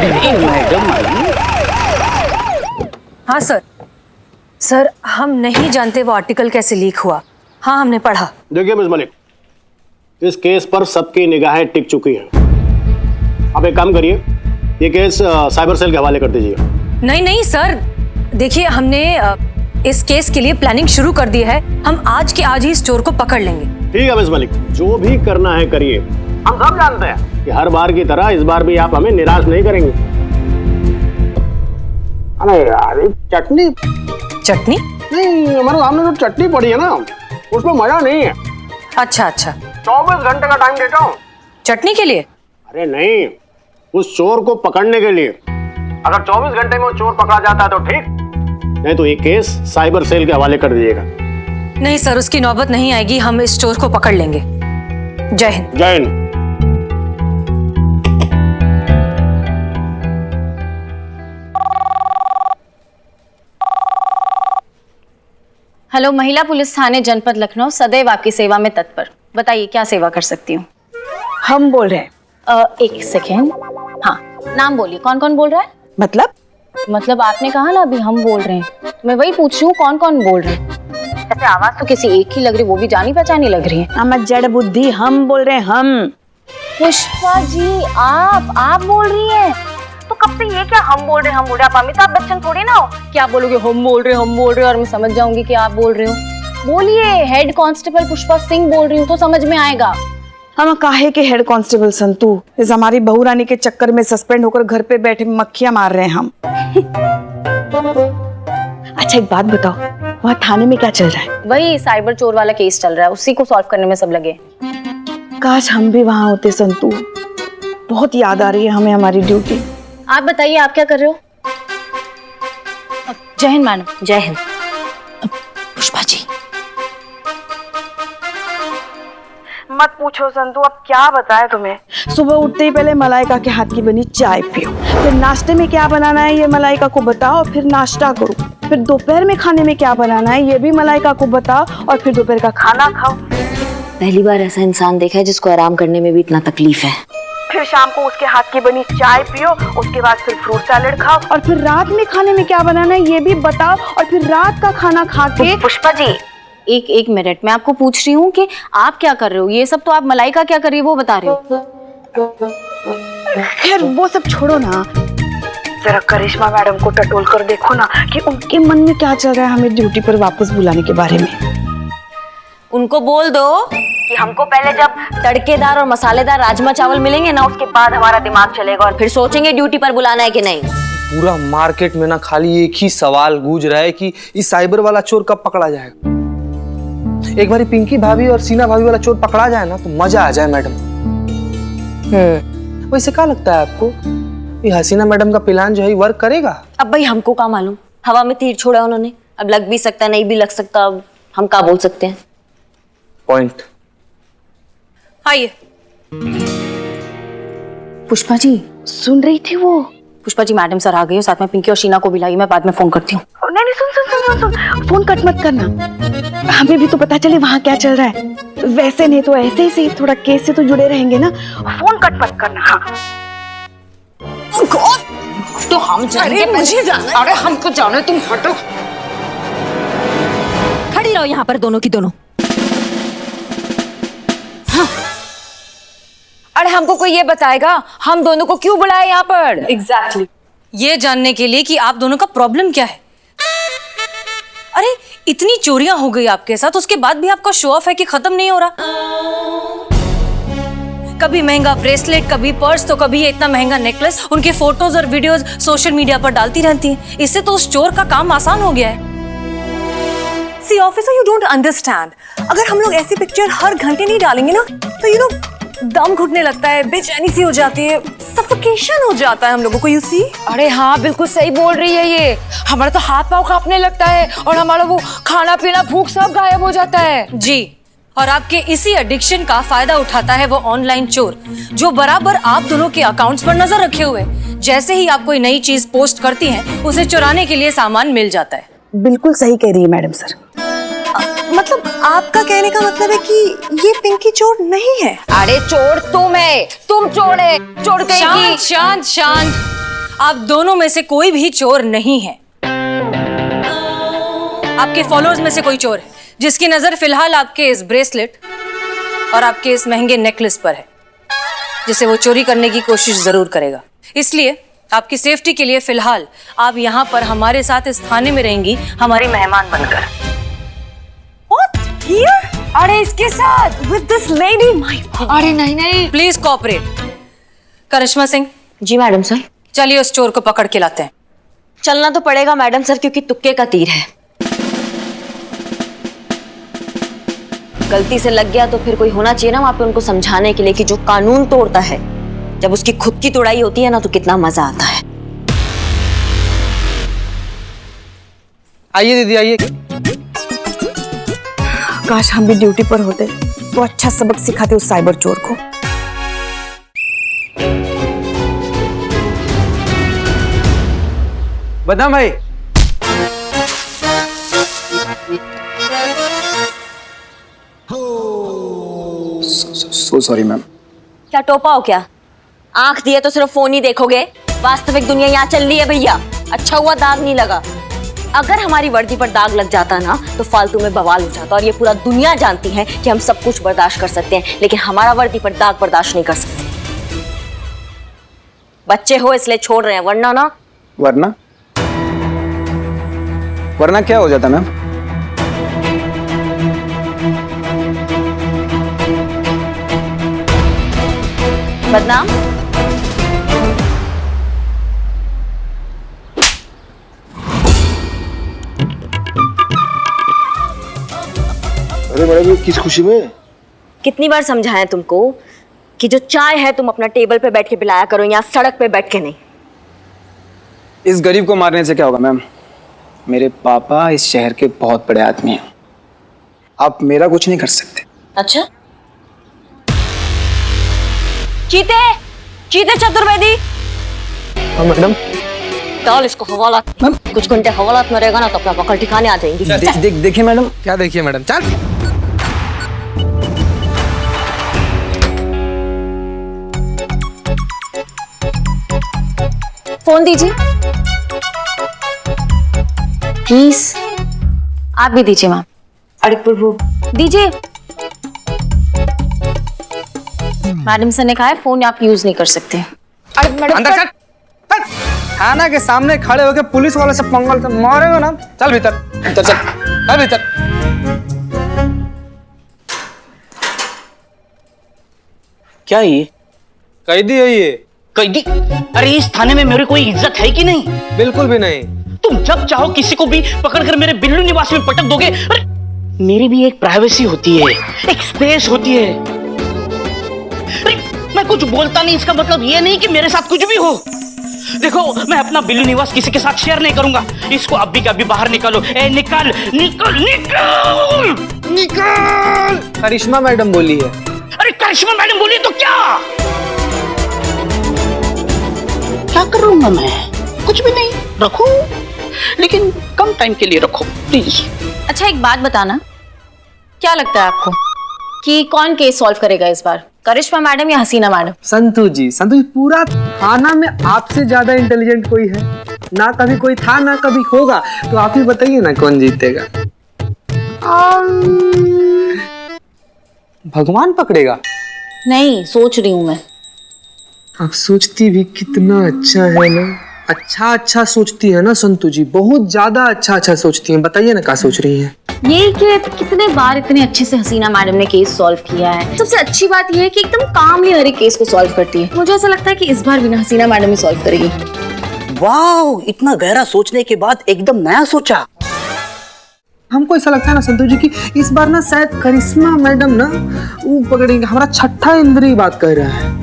हाँ सर, हम नहीं जानते वो आर्टिकल कैसे लीक हुआ। हाँ हमने पढ़ा। देखिए मिस मलिक, इस केस पर सबकी निगाहें टिक चुकी हैं। आप एक काम करिए, ये केस साइबर सेल के हवाले कर दीजिए। नहीं सर, देखिए हमने इस केस के लिए प्लानिंग शुरू कर दी है। हम आज के आज ही इस चोर को पकड़ लेंगे। ठीक है मिस मलिक, जो भी करना है करिए। हम सब जानते हैं कि हर बार की तरह इस बार भी आप हमें निराश नहीं करेंगे। अरे यार, चटनी नहीं, हमारे सामने जो चटनी पड़ी है ना उसमें मजा नहीं है। अच्छा 24 घंटे का टाइम देता हूँ चटनी के लिए। अरे नहीं, उस चोर को पकड़ने के लिए। अगर 24 घंटे में वो चोर पकड़ा जाता है तो ठीक, नहीं तो ये केस साइबर सेल के हवाले कर दीजिएगा। नहीं सर, उसकी नौबत नहीं आएगी, हम इस चोर को पकड़ लेंगे। जय हिंद। जय हिंद। हेलो, महिला पुलिस थाने जनपद लखनऊ सदैव आपकी सेवा में तत्पर। बताइए क्या सेवा कर सकती हूँ। हम बोल रहे हैं। एक सेकेंड। हाँ, नाम बोलिए, कौन कौन बोल रहा है? मतलब आपने कहा ना अभी हम बोल रहे हैं, मैं वही पूछ रही हूँ कौन कौन बोल रहे हैं। ऐसे आवाज तो किसी एक ही लग रही, वो भी जानी पहचानी लग रही है। हम जड़ बुद्धि, हम बोल रहे हैं हम। पुष्पा जी आप बोल रही हैं? तो कब से ये क्या हम बोल रहे हैं? आप अमिताभ बच्चन थोड़ी ना हो। क्या बोलोगे? हम बोल रहे हैं और मैं समझ जाऊंगी कि आप बोल रहे हो। बोलिए, हेड कांस्टेबल पुष्पा सिंह बोल रही हूँ तो समझ में आएगा। हम काहे के हेड कांस्टेबल संतू, इस हमारी बहू रानी के चक्कर में सस्पेंड होकर घर पे बैठे मक्खियां मार रहे हैं हम। अच्छा एक बात बताओ, वहाँ थाने में क्या चल रहा है? वही साइबर चोर वाला केस चल रहा है, उसी को सॉल्व करने में सब लगे। काश हम भी वहाँ होते संतू, बहुत याद आ रही है हमें हमारी ड्यूटी। आप बताइए आप क्या कर रहे हो? जय हिंद मैडम। जय हिंद। पुष्पा जी मत पूछो संतू, अब क्या बताएं तुम्हें। सुबह उठते ही पहले मलाइका के हाथ की बनी चाय पियो, फिर नाश्ते में क्या बनाना है ये मलाइका को बताओ, फिर नाश्ता करो, फिर दोपहर में खाने में क्या बनाना है ये भी मलाइका को बताओ, और फिर दोपहर का खाना खाओ। पहली बार ऐसा इंसान देखा है जिसको आराम करने में भी इतना तकलीफ है। फिर शाम को उसके हाथ की बनी चाय पियो, उसके बाद फिर फ्रूट सैलेड खाओ, और फिर रात में खाने में क्या बनाना है ये भी बताओ, और फिर रात का खाना खा के। पुष्पा जी एक मिनट, मैं आपको पूछ रही हूँ कि आप क्या कर रहे हो। ये सब तो आप मलाइका क्या कर रही है वो बता रहे हो। खैर वो सब छोड़ो ना, जरा करिश्मा मैडम को टटोल कर देखो ना कि उनके मन में क्या चल रहा है हमें ड्यूटी पर वापस बुलाने के बारे में। उनको बोल दो कि हमको पहले जब तड़केदार और मसालेदार राजमा चावल मिलेंगे ना, उसके बाद हमारा दिमाग चलेगा और फिर सोचेंगे ड्यूटी पर बुलाना है कि नहीं। पूरा मार्केट में ना खाली एक ही सवाल गूंज रहा है कि इस साइबर वाला चोर कब पकड़ा जाएगा। एक बारी पिंकी भाभी और सीना भाभी वाला चोर पकड़ा जाए ना तो मजा आ जाए मैडम। वैसे क्या लगता है आपको, ये हसीना मैडम का प्लान जो है वर्क करेगा? अब भाई हमको क्या मालूम, हवा में तीर छोड़ा उन्होंने, अब लग भी सकता नहीं भी लग सकता, अब हम क्या बोल सकते हैं। पॉइंट। आइए। पुष्पा जी सुन रही थी वो? पुष्पा जी मैडम सर आ गए, साथ में पिंकी और शीना को भी लाइए, मैं बाद में फोन करती हूँ। नहीं सुन फोन कट मत करना, हमें भी तो पता चले वहाँ क्या चल रहा है। वैसे नहीं तो ऐसे ही से थोड़ा केस से तो जुड़े रहेंगे ना, फोन कट मत करना। हाँ तो हम जाने, मुझे जाना। अरे हमको जाना, तुम हटो। खड़ी रहो यहाँ पर दोनों की दोनों। हाँ। अरे हमको कोई ये बताएगा हम दोनों को क्यों बुलाया यहाँ पर? एग्जैक्टली ये जानने के लिए कि आप दोनों का प्रॉब्लम क्या है। अरे इतनी चोरियां हो गई आपके साथ, उसके बाद भी आपका शो ऑफ है कि खत्म नहीं हो रहा। कभी महंगा ब्रेसलेट, कभी पर्स, तो कभी ये इतना महंगा नेकलेस। उनके फोटोज और वीडियोस सोशल मीडिया पर डालती रहती हैं। इससे तो उस चोर का काम आसान हो गया है। See officer, you don't understand, अगर हम लोग ऐसी पिक्चर हर घंटे नहीं डालेंगे ना तो दम घुटने लगता है, बेचैनी सी हो जाती है, सफोकेशन हो जाता है हम लोगों को। You see? अरे हाँ बिल्कुल सही बोल रही है ये। हमारा तो हाथ पाँव कांपने लगता है और हमारा वो खाना पीना भूख सब गायब हो जाता है। जी, और आपके इसी एडिक्शन का फायदा उठाता है वो ऑनलाइन चोर, जो बराबर आप दोनों के अकाउंट्स पर नजर रखे हुए। जैसे ही आप कोई नई चीज पोस्ट करती हैं, उसे चुराने के लिए सामान मिल जाता है। बिल्कुल सही कह रही है मैडम सर। मतलब आपका कहने का मतलब है कि ये पिंकी चोर नहीं है? अरे चोर तुम है, तुम चोर है, चोर कहेगी। शांत शांत, आप दोनों में से कोई भी चोर नहीं है। आपके फॉलोअर्स में से कोई चोर है जिसकी नजर फिलहाल आपके इस ब्रेसलेट और आपके इस महंगे नेकलेस पर है, जिसे वो चोरी करने की कोशिश जरूर करेगा। इसलिए आपकी सेफ्टी के लिए फिलहाल आप यहाँ पर हमारे साथ इस थाने में रहेंगी, हमारी मेहमान बनकर। अरे इसके साथ विद दिस लेडी? अरे नहीं, प्लीज कोऑपरेट। करिश्मा सिंह। जी मैडम सर। चलिए उस चोर को पकड़ के लाते हैं। चलना तो पड़ेगा मैडम सर, क्योंकि तुक्के का तीर है। गलती से लग गया तो फिर कोई होना चाहिए ना वहां पे उनको समझाने के लिए कि जो कानून तोड़ता है, जब उसकी खुद की तोड़ाई होती है ना तो कितना मजा आता है। आइए दीदी आइए। काश हम भी ड्यूटी पर होते तो अच्छा सबक सिखाते उस साइबर चोर को। बदनाम भाई, सो सॉरी मैम। क्या टोपा हो क्या? आंख दिए तो सिर्फ फोन ही देखोगे? वास्तविक दुनिया यहाँ चल रही है भैया। अच्छा हुआ दाग नहीं लगा। अगर हमारी वर्दी पर दाग लग जाता ना तो फालतू में बवाल हो जाता, और ये पूरा दुनिया जानती है कि हम सब कुछ बर्दाश्त कर सकते हैं, लेकिन हमारा वर्दी पर दाग बर्दाश्त नहीं कर सकते। बच्चे हो इसलिए छोड़ रहे हैं, वरना ना। वरना वरना क्या हो जाता मैम? बदनाम। अरे मैडम, किस खुशी में? कितनी बार समझाएं तुमको कि जो चाय है तुम अपना टेबल पे बैठ के पिलाया करो, यहाँ सड़क पे बैठ के नहीं। इस गरीब को मारने से क्या होगा मैम? मेरे पापा इस शहर के बहुत बड़े आदमी हैं, आप मेरा कुछ नहीं कर सकते। अच्छा, चीते चीते चतुर्वेदी। हाँ मैडम। डाल इसको हवालात। कुछ घंटे हवालात में रहेगा ना तो अपना पकड़ ठिकाने आ जाएंगी। देखिए मैडम। क्या देखिए मैडम? चल। फोन दीजिए प्लीज। आप भी दीजिए मैम। अरे प्रभु, दीजिए। मैडम सर ने कहा है फोन आप यूज नहीं कर सकते। अरे मैडम अंदर चल। थाना के सामने खड़े होकर पुलिस वाले से पंगल तो मारेगा ना। चल भीतर, भीतर चल, चल भीतर। क्या ये? कैदी है ये। कैदी? अरे इस थाने में मेरी कोई इज्जत है कि नहीं? बिल्कुल भी नहीं। तुम जब चाहो किसी को भी पकड़कर मेरे बिल्लू निवास में पटक दोगे। अरे मेरी भी एक प्राइवेसी होती है, एक स्पेस होती है। अरे मैं कुछ बोलता नहीं, इसका मतलब ये नहीं कि मेरे साथ कुछ भी हो। देखो, मैं अपना बिल्लू निवास किसी के साथ शेयर नहीं करूंगा। इसको अभी के अभी बाहर निकालो। ए निकल निकल निकल निकल। करिश्मा मैडम बोली है। अरे करिश्मा मैडम बोली तो क्या करूंगा मैं? कुछ भी नहीं। रखो, लेकिन कम टाइम के लिए रखो प्लीज। अच्छा एक बात बताना, क्या लगता है आपको कि कौन केस सॉल्व करेगा इस बार, करिश्मा मैडम या हसीना मैडम? संतू जी, पूरा थाना में आपसे ज्यादा इंटेलिजेंट कोई है? ना कभी कोई था ना कभी होगा, तो आप ही बताइए ना कौन जीतेगा? भगवान पकड़ेगा? नहीं, सोच रही हूँ मैं। आप सोचती भी कितना अच्छा है ना। अच्छा सोचती है ना संतू जी, बहुत ज्यादा अच्छा सोचती हैं। बताइए ना क्या सोच रही हैं? ये कि कितने बार इतने अच्छे से हसीना मैडम ने केस सॉल्व किया है। सबसे अच्छी बात ये है कि एकदम कामली हर एक केस को सॉल्व करती है। मुझे ऐसा लगता है कि इस बार भी ना हसीना मैडम ही सॉल्व करेगी। वाह, इतना गहरा सोचने के बाद एकदम नया सोचा। हमको ऐसा लगता है ना संतू जी कि इस बार ना शायद करिश्मा मैडम ना वो पकड़ेंगे। हमारा छठा इंद्री बात कह रहा है।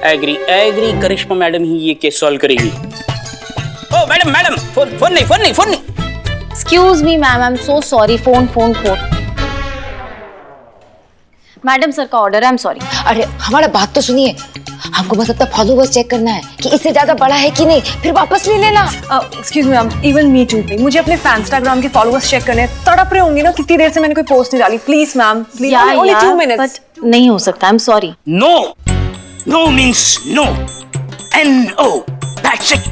एग्री करिश्मा मैडम ही ये केस सॉल्व करेगी। ओ मैडम, फोन नहीं। Excuse me ma'am, I am so sorry. Phone madam sir का ऑर्डर है, आई एम सॉरी। अरे हमारा बात तो सुनिए, हमको बस अपना फॉलोवर्स चेक करना है कि इससे ज्यादा बड़ा है कि नहीं, फिर वापस ले लेना। Excuse me ma'am, even me too. मुझे अपने इंस्टाग्राम के फॉलोअर्स चेक करने हैं। तड़प रहे होंगे ना, कितनी देर से मैंने कोई पोस्ट नहीं डाली। Please ma'am, please, only 2 minutes. नहीं हो सकता, I am sorry. No means no. No. That's it.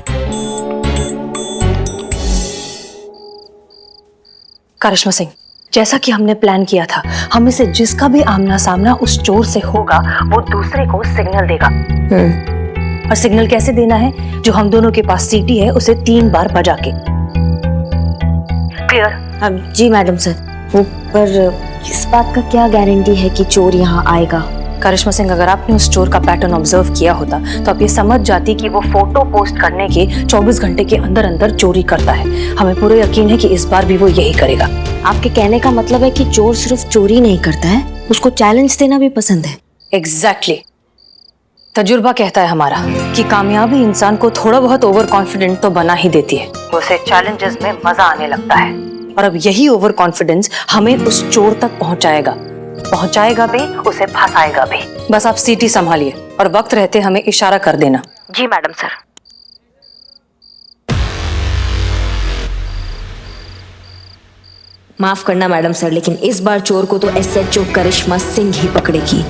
करिश्मा सिंह, जैसा कि हमने प्लान किया था, हम इसे जिसका भी आमना सामना उस चोर से होगा वो दूसरे को सिग्नल देगा। और सिग्नल कैसे देना है? जो हम दोनों के पास सीटी है उसे 3 बार बजा के। क्लियर? जी मैडम सर। वो पर इस बात का क्या गारंटी है कि चोर यहाँ आएगा? करिश्मा सिंह, अगर आपने उस चोर का पैटर्न ऑब्जर्व किया होता तो आप ये समझ जाती कि वो फोटो पोस्ट करने के 24 घंटे के अंदर अंदर चोरी करता है। हमें पूरा यकीन है कि इस बार भी वो यही करेगा। आपके कहने का मतलब है कि चोर सिर्फ चोरी नहीं करता है, उसको चैलेंज देना भी पसंद है। एग्जैक्टली। तजुर्बा कहता है हमारा कि कामयाबी इंसान को थोड़ा बहुत ओवर कॉन्फिडेंट तो बना ही देती है, उसे चैलेंजेस में मजा आने लगता है। और अब यही ओवर कॉन्फिडेंस हमें उस चोर तक पहुंचाएगा। पहुंचाएगा भी, उसे फंसाएगा भी। बस आप सीटी संभालिए और वक्त रहते हमें इशारा कर देना। जी मैडम सर। माफ करना मैडम सर, लेकिन इस बार चोर को तो एसएचओ करिश्मा सिंह ही पकड़ेगी।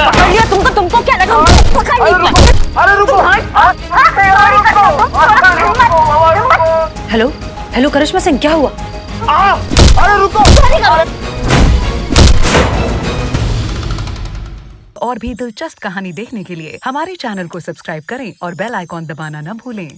पकड़ लिया तुमको, तुमको क्या लगा पकड़ नहीं पाए? अरे रुको, हेलो हेलो करिश्मा सिंह, क्या हुआ? अरे रुको। और भी दिलचस्प कहानी देखने के लिए हमारे चैनल को सब्सक्राइब करें और बेल आइकॉन दबाना न भूलें।